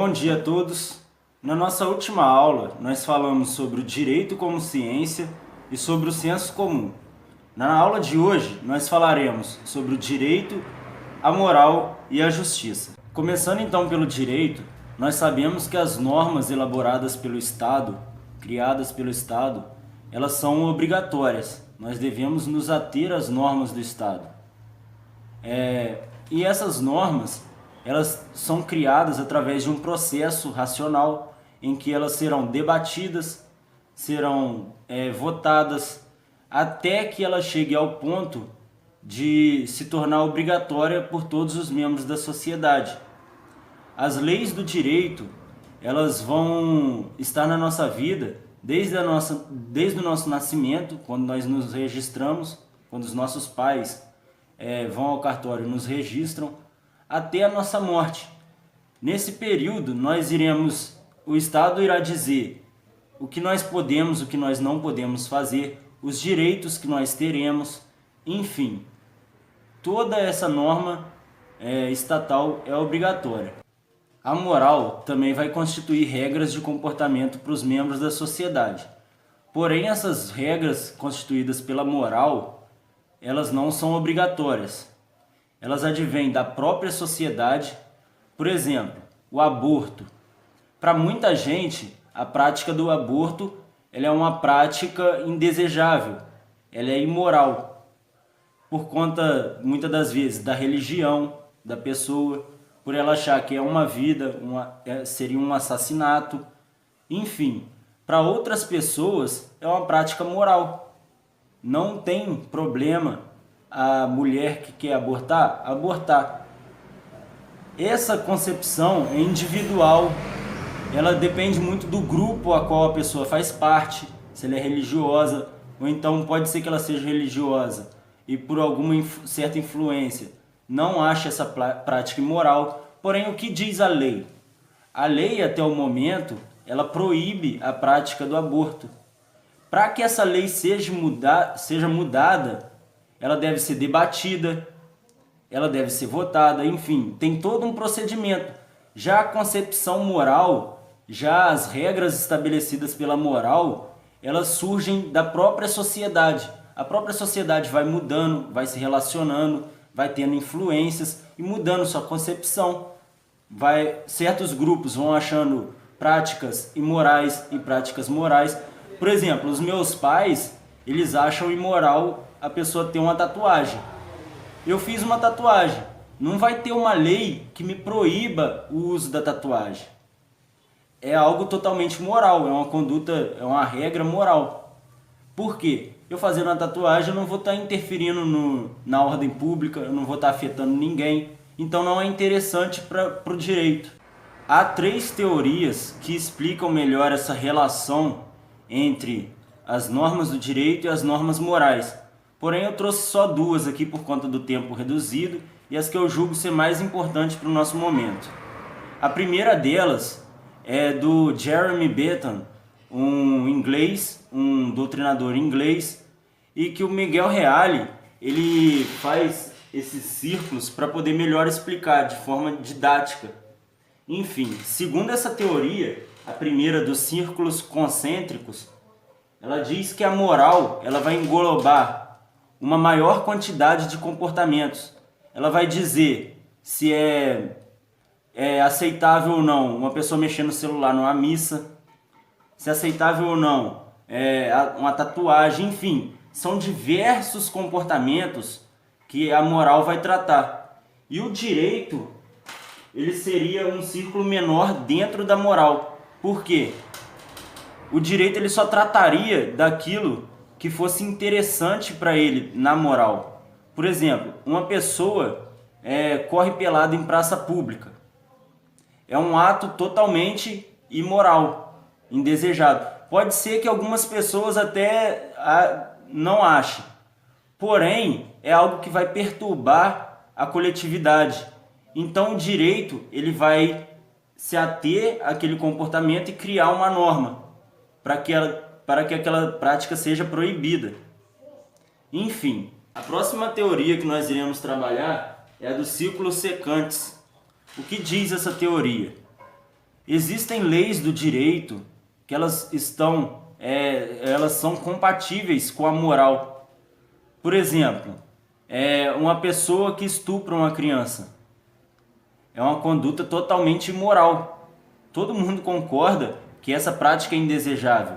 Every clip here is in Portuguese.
Bom dia a todos. Na nossa última aula, nós falamos sobre o direito como ciência e sobre o senso comum. Na aula de hoje, nós falaremos sobre o direito, a moral e a justiça. Começando então pelo direito, nós sabemos que as normas elaboradas pelo Estado, criadas pelo Estado, elas são obrigatórias. Nós devemos nos ater às normas do Estado. E essas normas, elas são criadas através de um processo racional em que elas serão debatidas, serão votadas, até que ela chegue ao ponto de se tornar obrigatória por todos os membros da sociedade. As leis do direito, elas vão estar na nossa vida desde o nosso nascimento, quando nós nos registramos, quando os nossos pais vão ao cartório e nos registram, até a nossa morte. Nesse período, o Estado irá dizer o que nós podemos, o que nós não podemos fazer, os direitos que nós teremos, enfim. Toda essa norma estatal é obrigatória. A moral também vai constituir regras de comportamento para os membros da sociedade. Porém, essas regras constituídas pela moral, elas não são obrigatórias. Elas advêm da própria sociedade. Por exemplo, o aborto. Para muita gente, a prática do aborto ela é uma prática indesejável, ela é imoral, por conta, muitas das vezes, da religião da pessoa, por ela achar que é uma vida, seria um assassinato. Enfim, para outras pessoas é uma prática moral. Não tem problema a mulher que quer abortar. Essa concepção é individual, ela depende muito do grupo a qual a pessoa faz parte, se ela é religiosa, ou então pode ser que ela seja religiosa e por alguma certa influência não acha essa prática imoral. Porém, o que diz a lei? A lei, até o momento, ela proíbe a prática do aborto. Para que essa lei seja mudada, ela deve ser debatida, ela deve ser votada, enfim, tem todo um procedimento. Já a concepção moral, já as regras estabelecidas pela moral, elas surgem da própria sociedade. A própria sociedade vai mudando, vai se relacionando, vai tendo influências e mudando sua concepção. Certos grupos vão achando práticas imorais e práticas morais. Por exemplo, os meus pais, eles acham imoral a pessoa ter uma tatuagem. Eu fiz uma tatuagem. Não vai ter uma lei que me proíba o uso da tatuagem. É algo totalmente moral, é uma conduta, é uma regra moral. Por quê? Eu fazendo uma tatuagem, eu não vou estar interferindo na ordem pública, eu não vou estar afetando ninguém. Então não é interessante para o direito. Há 3 teorias que explicam melhor essa relação entre as normas do direito e as normas morais. Porém, eu trouxe só 2 aqui por conta do tempo reduzido e as que eu julgo ser mais importantes para o nosso momento. A primeira delas é do Jeremy Bentham, um doutrinador inglês, e que o Miguel Reale ele faz esses círculos para poder melhor explicar de forma didática. Enfim, segundo essa teoria, a primeira dos círculos concêntricos, ela diz que a moral ela vai englobar uma maior quantidade de comportamentos. Ela vai dizer se é aceitável ou não uma pessoa mexer no celular numa missa, se é aceitável ou não uma tatuagem, enfim. São diversos comportamentos que a moral vai tratar. E o direito, ele seria um círculo menor dentro da moral. Por quê? O direito ele só trataria daquilo que fosse interessante para ele na moral. Por exemplo, uma pessoa corre pelada em praça pública. É um ato totalmente imoral, indesejado. Pode ser que algumas pessoas até não achem. Porém, é algo que vai perturbar a coletividade. Então, o direito ele vai se ater àquele comportamento e criar uma norma para que aquela prática seja proibida. Enfim, a próxima teoria que nós iremos trabalhar é a dos círculos secantes. O que diz essa teoria? Existem leis do direito que elas são compatíveis com a moral. Por exemplo, uma pessoa que estupra uma criança é uma conduta totalmente imoral. Todo mundo concorda que essa prática é indesejável.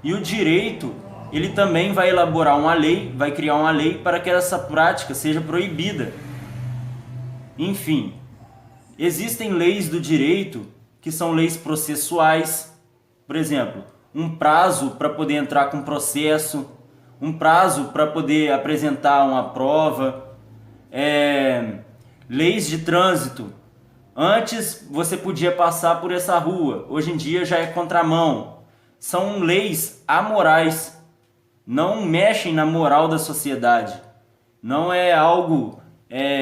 E o direito, ele também vai elaborar uma lei, vai criar uma lei para que essa prática seja proibida. Enfim, existem leis do direito que são leis processuais. Por exemplo, um prazo para poder entrar com processo, um prazo para poder apresentar uma prova, leis de trânsito. Antes você podia passar por essa rua, hoje em dia já é contramão. São leis amorais, não mexem na moral da sociedade. Não é algo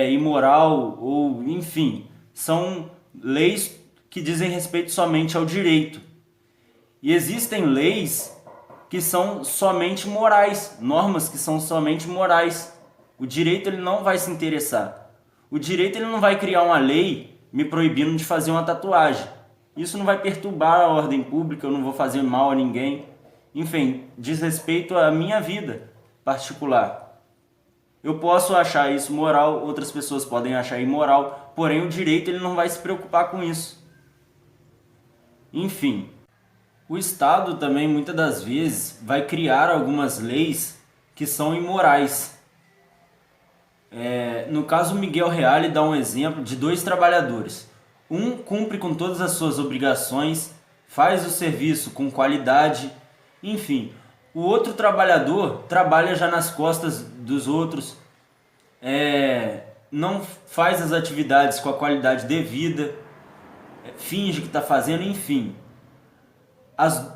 imoral ou enfim, são leis que dizem respeito somente ao direito. E existem leis que são somente morais, normas que são somente morais. O direito ele não vai se interessar. O direito ele não vai criar uma lei me proibindo de fazer uma tatuagem. Isso não vai perturbar a ordem pública, eu não vou fazer mal a ninguém. Enfim, diz respeito à minha vida particular. Eu posso achar isso moral, outras pessoas podem achar imoral, porém o direito ele não vai se preocupar com isso. Enfim, o Estado também muitas das vezes vai criar algumas leis que são imorais. No caso, Miguel Reale dá um exemplo de 2 trabalhadores. Um cumpre com todas as suas obrigações, faz o serviço com qualidade, enfim. O outro trabalhador trabalha já nas costas dos outros, não faz as atividades com a qualidade devida, finge que está fazendo, enfim.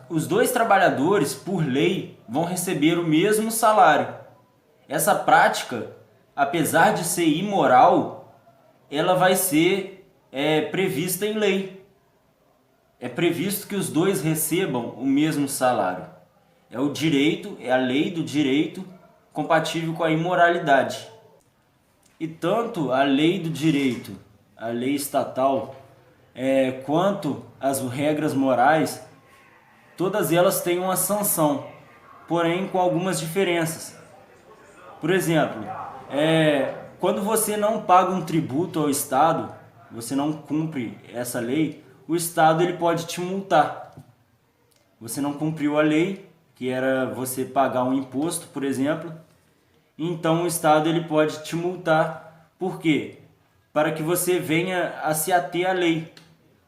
Os 2 trabalhadores, por lei, vão receber o mesmo salário. Essa prática, apesar de ser imoral, ela vai ser prevista em lei. É previsto que os 2 recebam o mesmo salário. É o direito, é a lei do direito compatível com a imoralidade. E tanto a lei do direito, a lei estatal, quanto as regras morais, todas elas têm uma sanção, porém com algumas diferenças. Por exemplo, quando você não paga um tributo ao Estado, você não cumpre essa lei, o Estado ele pode te multar. Você não cumpriu a lei, que era você pagar um imposto, por exemplo, então o Estado ele pode te multar. Por quê? Para que você venha a se ater à lei.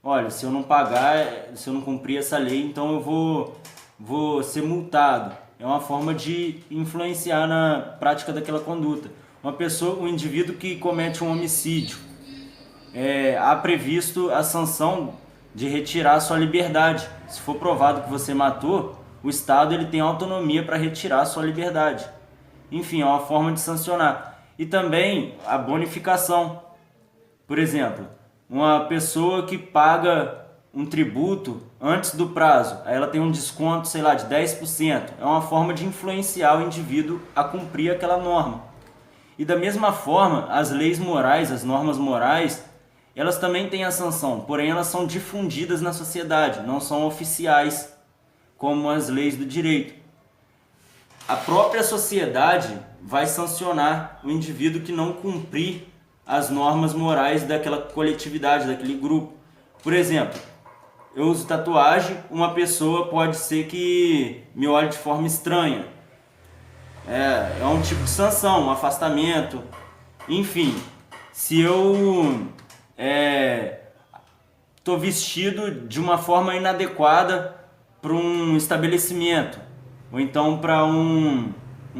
Olha, se eu não pagar, se eu não cumprir essa lei, então eu vou ser multado. É uma forma de influenciar na prática daquela conduta. Um indivíduo que comete um homicídio, há previsto a sanção de retirar a sua liberdade. Se for provado que você matou, o Estado ele tem autonomia para retirar a sua liberdade. Enfim, é uma forma de sancionar. E também a bonificação. Por exemplo, uma pessoa que paga um tributo antes do prazo, aí ela tem um desconto, sei lá, de 10%. É uma forma de influenciar o indivíduo a cumprir aquela norma. E da mesma forma, as leis morais, as normas morais, elas também têm a sanção, porém elas são difundidas na sociedade, não são oficiais, como as leis do direito. A própria sociedade vai sancionar o indivíduo que não cumprir as normas morais daquela coletividade, daquele grupo. Por exemplo, eu uso tatuagem, uma pessoa pode ser que me olhe de forma estranha. É um tipo de sanção, um afastamento. Enfim, se eu estou vestido de uma forma inadequada para um estabelecimento, ou então para um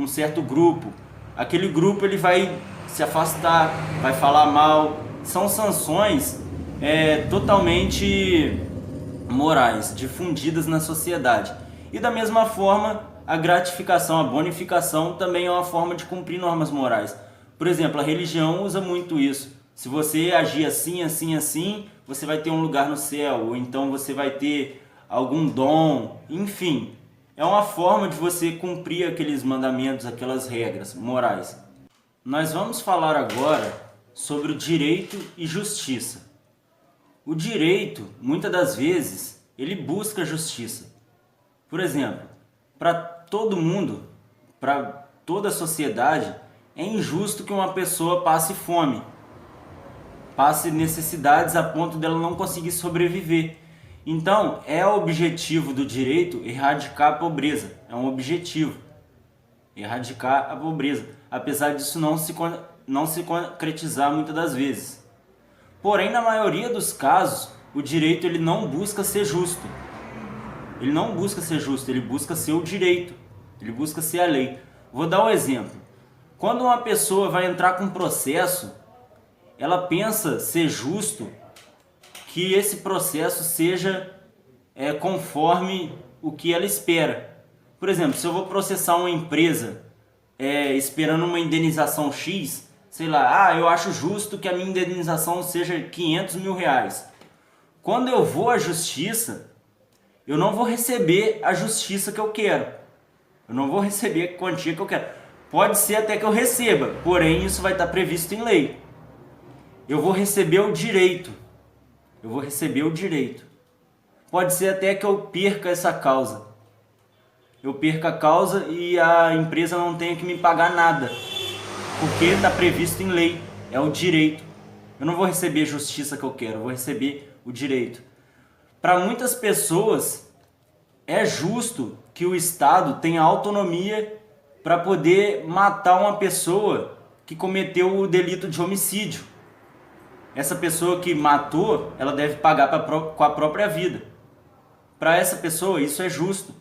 certo grupo, aquele grupo ele vai se afastar, vai falar mal. São sanções totalmente morais, difundidas na sociedade. E da mesma forma, a gratificação, a bonificação também é uma forma de cumprir normas morais. Por exemplo, a religião usa muito isso. Se você agir assim, assim, assim, você vai ter um lugar no céu, ou então você vai ter algum dom, enfim. É uma forma de você cumprir aqueles mandamentos, aquelas regras morais. Nós vamos falar agora sobre o direito e justiça. O direito, muitas das vezes, ele busca justiça. Por exemplo, para todo mundo, para toda a sociedade, é injusto que uma pessoa passe fome, passe necessidades a ponto dela não conseguir sobreviver. Então, é o objetivo do direito erradicar a pobreza. É um objetivo, erradicar a pobreza, apesar disso não se concretizar muitas das vezes. Porém, na maioria dos casos, o direito ele não busca ser justo. Ele não busca ser justo, ele busca ser o direito, ele busca ser a lei. Vou dar um exemplo. Quando uma pessoa vai entrar com um processo, ela pensa ser justo que esse processo seja conforme o que ela espera. Por exemplo, se eu vou processar uma empresa esperando uma indenização X, sei lá, eu acho justo que a minha indenização seja 500 mil reais. Quando eu vou à justiça, eu não vou receber a justiça que eu quero. Eu não vou receber a quantia que eu quero. Pode ser até que eu receba, porém isso vai estar previsto em lei. Eu vou receber o direito. Eu vou receber o direito. Pode ser até que eu perca essa causa. Eu perca a causa e a empresa não tenha que me pagar nada. Porque está previsto em lei. É o direito. Eu não vou receber a justiça que eu quero. Eu vou receber o direito. Para muitas pessoas, é justo que o Estado tenha autonomia para poder matar uma pessoa que cometeu o delito de homicídio. Essa pessoa que matou, ela deve pagar com a própria vida. Para essa pessoa, isso é justo.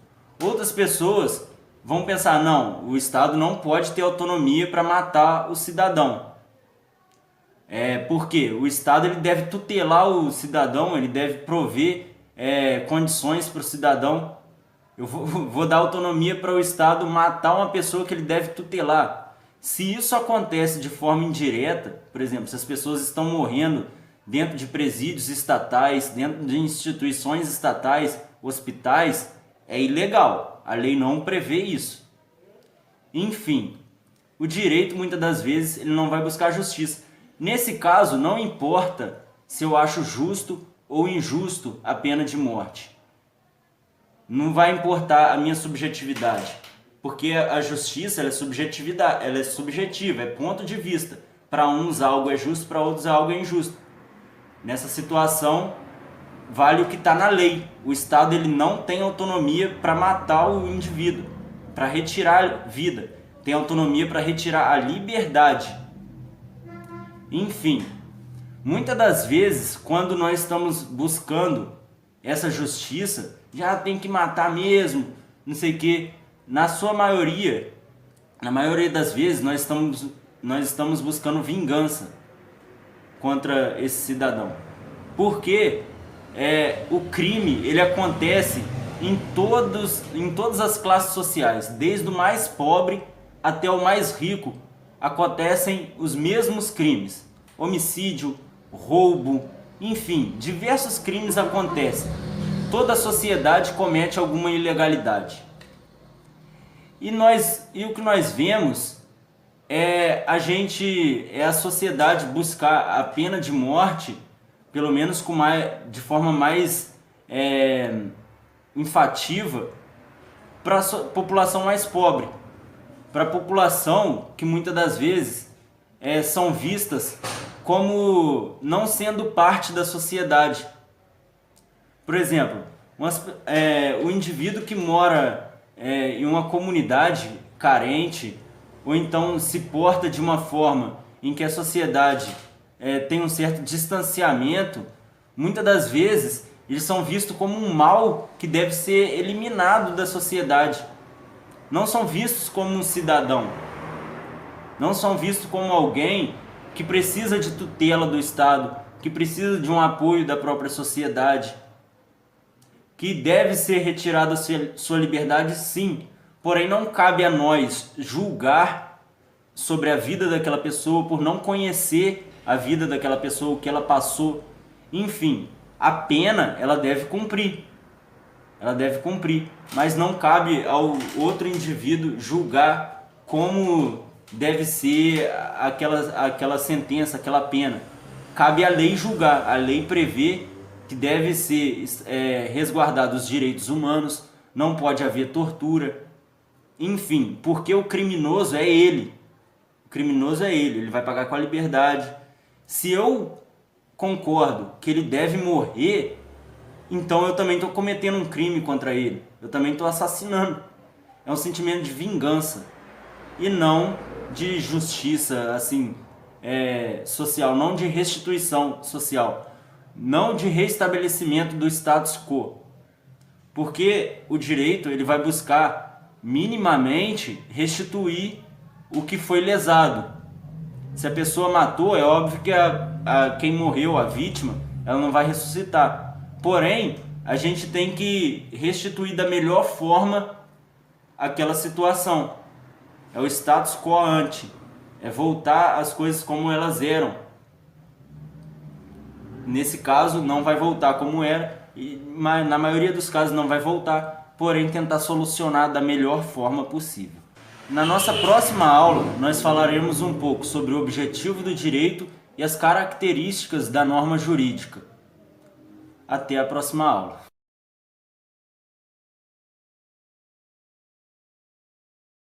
Outras pessoas vão pensar, não, o Estado não pode ter autonomia para matar o cidadão. Porque o Estado ele deve tutelar o cidadão, ele deve prover condições para o cidadão. Eu vou dar autonomia para o Estado matar uma pessoa que ele deve tutelar. Se isso acontece de forma indireta, por exemplo, se as pessoas estão morrendo dentro de presídios estatais, dentro de instituições estatais, hospitais, é ilegal. A lei não prevê isso. Enfim, o direito muitas das vezes ele não vai buscar justiça. Nesse caso, não importa se eu acho justo ou injusto a pena de morte. Não vai importar a minha subjetividade. Porque a justiça ela é subjetiva, é ponto de vista. Para uns algo é justo, para outros algo é injusto. Nessa situação, vale o que está na lei. O Estado ele não tem autonomia para matar o indivíduo, para retirar a vida. Tem autonomia para retirar a liberdade. Enfim, muitas das vezes, quando nós estamos buscando essa justiça, já tem que matar mesmo, não sei o quê. Na maioria das vezes, nós estamos buscando vingança contra esse cidadão. Porque o crime ele acontece em todas as classes sociais, desde o mais pobre até o mais rico, acontecem os mesmos crimes. Homicídio, roubo, enfim, diversos crimes acontecem. Toda a sociedade comete alguma ilegalidade. E o que nós vemos é a sociedade buscar a pena de morte, pelo menos de forma mais enfativa, para a população mais pobre, para a população que muitas das vezes são vistas como não sendo parte da sociedade. Por exemplo, o indivíduo que mora em uma comunidade carente, ou então se porta de uma forma em que a sociedade tem um certo distanciamento, muitas das vezes eles são vistos como um mal que deve ser eliminado da sociedade. Não são vistos como um cidadão, não são vistos como alguém que precisa de tutela do Estado, que precisa de um apoio da própria sociedade, que deve ser retirada sua liberdade, sim. Porém, não cabe a nós julgar sobre a vida daquela pessoa por não conhecer a vida daquela pessoa, o que ela passou. Enfim, a pena ela deve cumprir. Ela deve cumprir. Mas não cabe ao outro indivíduo julgar como deve ser aquela sentença, aquela pena. Cabe à lei julgar. A lei prevê que deve ser resguardados os direitos humanos, não pode haver tortura, enfim, porque o criminoso é ele. O criminoso é ele vai pagar com a liberdade. Se eu concordo que ele deve morrer, então eu também estou cometendo um crime contra ele. Eu também estou assassinando. É um sentimento de vingança e não de justiça assim, social, não de restituição social, não de restabelecimento do status quo. Porque o direito ele vai buscar minimamente restituir o que foi lesado. Se a pessoa matou, é óbvio que quem morreu, a vítima, ela não vai ressuscitar. Porém, a gente tem que restituir da melhor forma aquela situação. É o status quo ante. É voltar as coisas como elas eram. Nesse caso, não vai voltar como era. Mas na maioria dos casos não vai voltar. Porém, tentar solucionar da melhor forma possível. Na nossa próxima aula, nós falaremos um pouco sobre o objetivo do direito e as características da norma jurídica. Até a próxima aula.